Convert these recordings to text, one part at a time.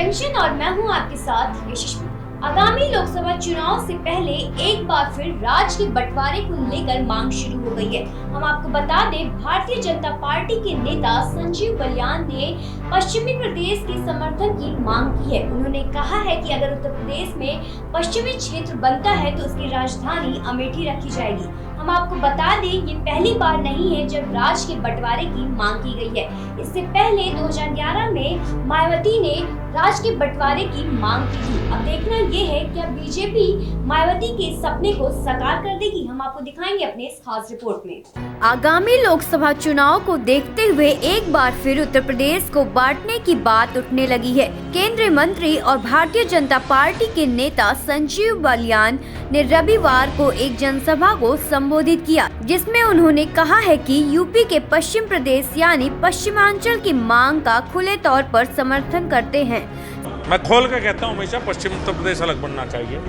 Junction और मैं हूं आपके साथ यशस्वी। आगामी लोकसभा चुनाव से पहले एक बार फिर राज्य के बंटवारे को लेकर मांग शुरू हो गई है। हम आपको बता दें, भारतीय जनता पार्टी के नेता संजीव बलियान ने पश्चिमी प्रदेश के समर्थन की मांग की है। उन्होंने कहा है कि अगर उत्तर प्रदेश में पश्चिमी क्षेत्र बनता है तो उसकी राजधानी अमेठी रखी जाएगी। हम आपको बता दें, ये पहली बार नहीं है जब राज्य के बंटवारे की मांग की गई है। इससे पहले 2011 में मायावती ने राज्य के बंटवारे की मांग की थी। अब देखना ये है कि अब बीजेपी मायावती के सपने को साकार कर देगी। हम आपको दिखाएंगे अपने इस खास रिपोर्ट में। आगामी लोकसभा चुनाव को देखते हुए एक बार फिर उत्तर प्रदेश को बांटने की बात उठने लगी है। केंद्रीय मंत्री और भारतीय जनता पार्टी के नेता संजीव बलियान ने रविवार को एक जनसभा को संबोधित किया, जिसमें उन्होंने कहा है कि यूपी के पश्चिम प्रदेश यानी पश्चिमांचल की मांग का खुले तौर पर समर्थन करते हैं। मैं खोल कर कहता हूँ, हमेशा पश्चिम उत्तर प्रदेश अलग बनना चाहिए।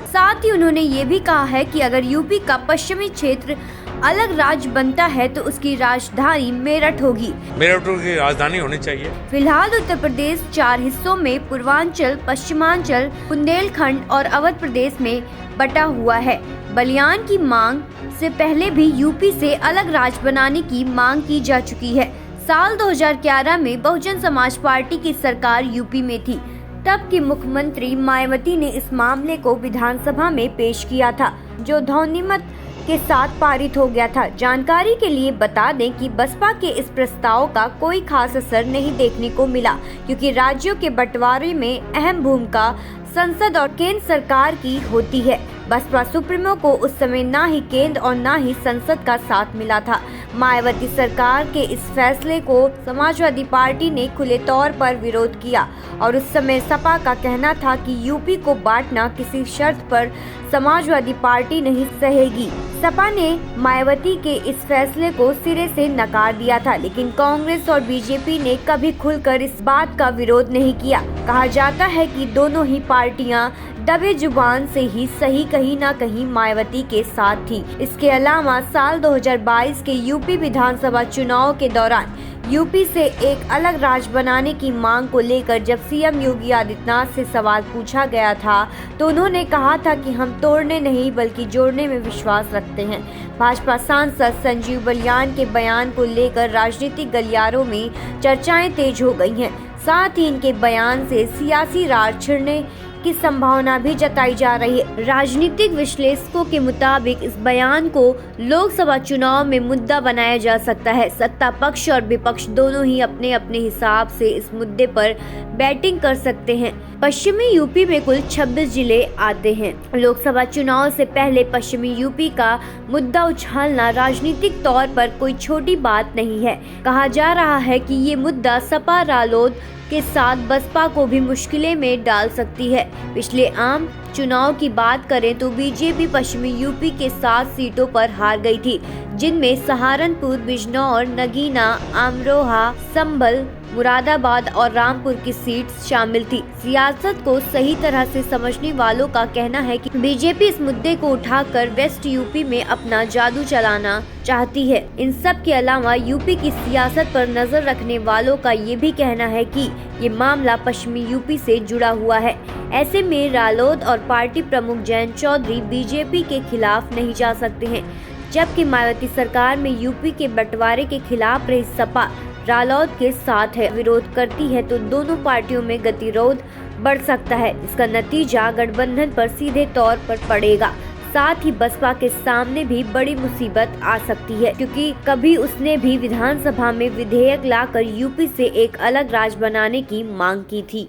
साथ ही उन्होंने ये भी कहा है कि अगर यूपी का पश्चिमी क्षेत्र अलग राज्य बनता है तो उसकी राजधानी मेरठ होगी। मेरठ की राजधानी होनी चाहिए। फिलहाल उत्तर प्रदेश 4 हिस्सों में पूर्वांचल, पश्चिमांचल, बुंदेलखंड और अवध प्रदेश में बटा हुआ है। बलियान की मांग से पहले भी यूपी से अलग राज्य बनाने की मांग की जा चुकी है। साल 2011 में बहुजन समाज पार्टी की सरकार यूपी में थी। तब की मुख्यमंत्री मायावती ने इस मामले को विधानसभा में पेश किया था, जो ध्वनिमत के साथ पारित हो गया था। जानकारी के लिए बता दें कि बसपा के इस प्रस्ताव का कोई खास असर नहीं देखने को मिला, क्योंकि राज्यों के बंटवारे में अहम भूमिका संसद और केंद्र सरकार की होती है। बसपा सुप्रीमो को उस समय ना ही केंद्र और ना ही संसद का साथ मिला था। मायावती सरकार के इस फैसले को समाजवादी पार्टी ने खुले तौर पर विरोध किया और उस समय सपा का कहना था कि यूपी को बांटना किसी शर्त पर समाजवादी पार्टी नहीं सहेगी। सपा ने मायावती के इस फैसले को सिरे से नकार दिया था, लेकिन कांग्रेस और बीजेपी ने कभी खुलकर इस बात का विरोध नहीं किया। कहा जाता है कि दोनों ही पार्टियां दबे जुबान से ही सही कहीं ना कहीं मायावती के साथ थी। इसके अलावा साल 2022 के यूपी विधानसभा चुनाव के दौरान यूपी से एक अलग राज्य बनाने की मांग को लेकर जब सीएम योगी आदित्यनाथ से सवाल पूछा गया था, तो उन्होंने कहा था कि हम तोड़ने नहीं बल्कि जोड़ने में विश्वास रखते हैं। भाजपा सांसद संजीव बलियान के बयान को लेकर राजनीतिक गलियारों में चर्चाएं तेज हो गई हैं। साथ ही इनके बयान से सियासी रार छिड़ने की संभावना भी जताई जा रही है। राजनीतिक विश्लेषकों के मुताबिक इस बयान को लोकसभा चुनाव में मुद्दा बनाया जा सकता है। सत्ता पक्ष और विपक्ष दोनों ही अपने अपने हिसाब से इस मुद्दे पर बैटिंग कर सकते हैं। पश्चिमी यूपी में कुल 26 जिले आते हैं। लोकसभा चुनाव से पहले पश्चिमी यूपी का मुद्दा उछालना राजनीतिक तौर पर कोई छोटी बात नहीं है। कहा जा रहा है कि ये मुद्दा सपा रालोद के साथ बसपा को भी मुश्किलें में डाल सकती है। पिछले आम चुनाव की बात करें तो बीजेपी पश्चिमी यूपी के 7 सीटों पर हार गई थी, जिनमें सहारनपुर, बिजनौर, नगीना, अमरोहा, संभल, मुरादाबाद और रामपुर की सीट शामिल थी। सियासत को सही तरह से समझने वालों का कहना है कि बीजेपी इस मुद्दे को उठाकर वेस्ट यूपी में अपना जादू चलाना चाहती है। इन सब के अलावा यूपी की सियासत पर नजर रखने वालों का ये भी कहना है कि ये मामला पश्चिमी यूपी से जुड़ा हुआ है। ऐसे में रालोद और पार्टी प्रमुख जयंत चौधरी बीजेपी के खिलाफ नहीं जा सकते हैं, जबकि मायावती सरकार में यूपी के बंटवारे के खिलाफ रही सपा रालोद के साथ है विरोध करती है, तो दोनों पार्टियों में गतिरोध बढ़ सकता है। इसका नतीजा गठबंधन पर सीधे तौर पर पड़ेगा। साथ ही बसपा के सामने भी बड़ी मुसीबत आ सकती है, क्योंकि कभी उसने भी विधानसभा में विधेयक लाकर यूपी से एक अलग राज्य बनाने की मांग की थी।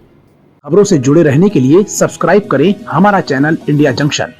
खबरों से जुड़े रहने के लिए सब्सक्राइब करें हमारा चैनल इंडिया जंक्शन।